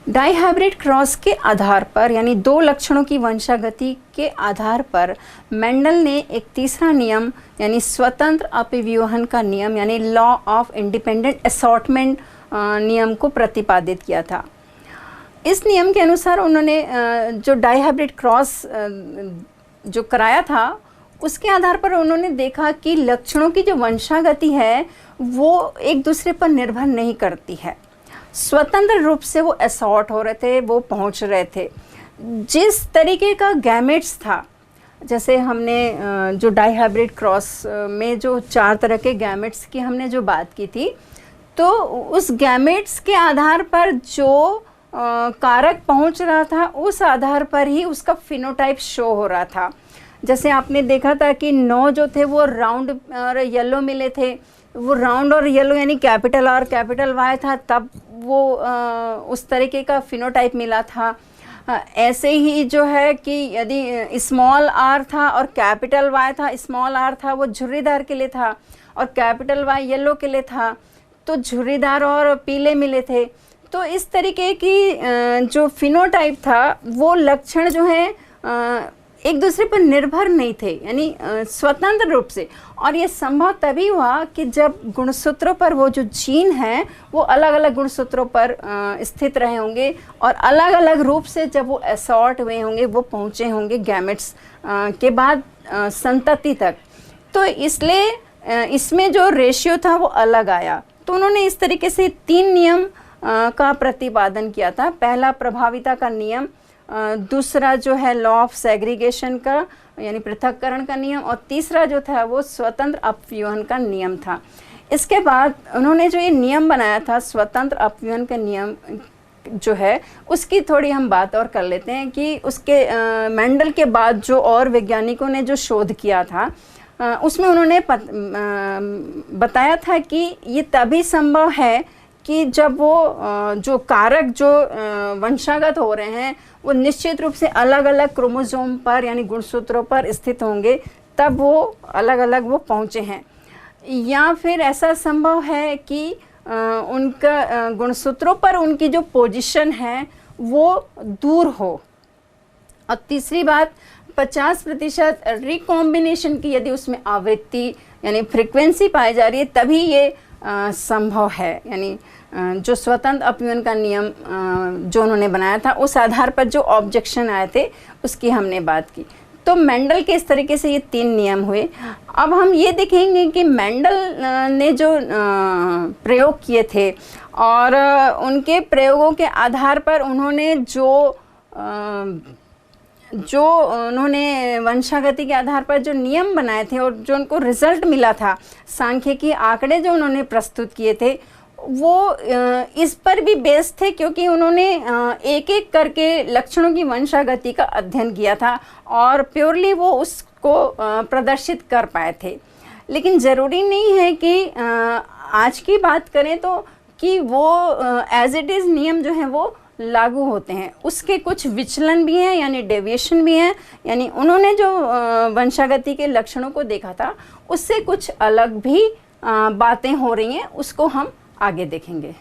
Dihybrid cross के आधार पर यानी दो लक्षणों की वंशागति के आधार पर मेंडल ने एक तीसरा नियम यानी स्वतंत्र अपव्यूहन का नियम यानी लॉ ऑफ इंडिपेंडेंट असॉर्टमेंट नियम को प्रतिपादित किया था। इस नियम के अनुसार उन्होंने जो डाइहाइब्रिड क्रॉस जो कराया था उसके आधार पर उन्होंने देखा कि लक्षणों की जो वंशागति है वो एक दूसरे पर निर्भर नहीं करती है, स्वतंत्र रूप से वो असॉर्ट हो रहे थे, वो पहुंच रहे थे। जिस तरीके का गैमेट्स था, जैसे हमने जो डाइहाइब्रिड क्रॉस में जो 4 तरह के गैमेट्स की हमने जो बात की थी, तो उस गैमेट्स के आधार पर जो कारक पहुंच रहा था उस आधार पर ही उसका फिनोटाइप शो हो रहा था। जैसे आपने देखा था कि 9 जो थे वो राउंड और येलो मिले थे, वो राउंड और येलो यानी कैपिटल आर कैपिटल वाई था, तब वो उस तरीके का फिनोटाइप मिला था। ऐसे ही जो है कि यदि स्मॉल आर था और कैपिटल वाई था, स्मॉल आर था वो झुर्रीदार के लिए था और कैपिटल वाई येलो के लिए था, तो झुर्रीदार और पीले मिले थे। तो इस तरीके की जो फिनोटाइप था वो लक्षण जो है एक दूसरे पर निर्भर नहीं थे, यानी स्वतंत्र रूप से। और ये संभव तभी हुआ कि जब गुणसूत्रों पर वो जो जीन हैं वो अलग अलग गुणसूत्रों पर स्थित रहे होंगे और अलग अलग रूप से जब वो असॉर्ट हुए होंगे, वो पहुँचे होंगे गैमेट्स के बाद संतति तक। तो इसलिए इसमें जो रेशियो था वो अलग आया। तो उन्होंने इस तरीके से 3 नियम का प्रतिपादन किया था। पहला प्रभाविता का नियम, दूसरा जो है लॉ ऑफ सेग्रीगेशन का यानी पृथक्करण का नियम, और तीसरा जो था वो स्वतंत्र अपव्यूहन का नियम था। इसके बाद उन्होंने जो ये नियम बनाया था स्वतंत्र अपव्यूहन का नियम जो है उसकी थोड़ी हम बात और कर लेते हैं कि उसके मेंडल के बाद जो और वैज्ञानिकों ने जो शोध किया था उसमें उन्होंने बताया था कि ये तभी संभव है कि जब वो जो कारक जो वंशागत हो रहे हैं वो निश्चित रूप से अलग अलग क्रोमोसोम पर यानी गुणसूत्रों पर स्थित होंगे, तब वो अलग अलग वो पहुँचे हैं। या फिर ऐसा संभव है कि उनका गुणसूत्रों पर उनकी जो पोजीशन है वो दूर हो। और तीसरी बात, 50% रिकॉम्बिनेशन की यदि उसमें आवृत्ति यानी फ्रीक्वेंसी पाई जा रही है तभी ये संभव है। यानी जो स्वतंत्र अपव्यूहन का नियम जो उन्होंने बनाया था उस आधार पर जो ऑब्जेक्शन आए थे उसकी हमने बात की। तो मेंडल के इस तरीके से ये 3 नियम हुए। अब हम ये देखेंगे कि मेंडल ने जो प्रयोग किए थे और उनके प्रयोगों के आधार पर उन्होंने जो उन्होंने वंशागति के आधार पर जो नियम बनाए थे और जो उनको रिजल्ट मिला था, सांख्यिकी आंकड़े जो उन्होंने प्रस्तुत किए थे वो इस पर भी बेस्ड थे, क्योंकि उन्होंने एक एक करके लक्षणों की वंशागति का अध्ययन किया था और प्योरली वो उसको प्रदर्शित कर पाए थे। लेकिन ज़रूरी नहीं है कि आज की बात करें तो कि वो एज इट इज़ नियम जो हैं वो लागू होते हैं, उसके कुछ विचलन भी हैं यानी डेविएशन भी हैं। यानी उन्होंने जो वंशागति के लक्षणों को देखा था उससे कुछ अलग भी बातें हो रही हैं, उसको हम आगे देखेंगे।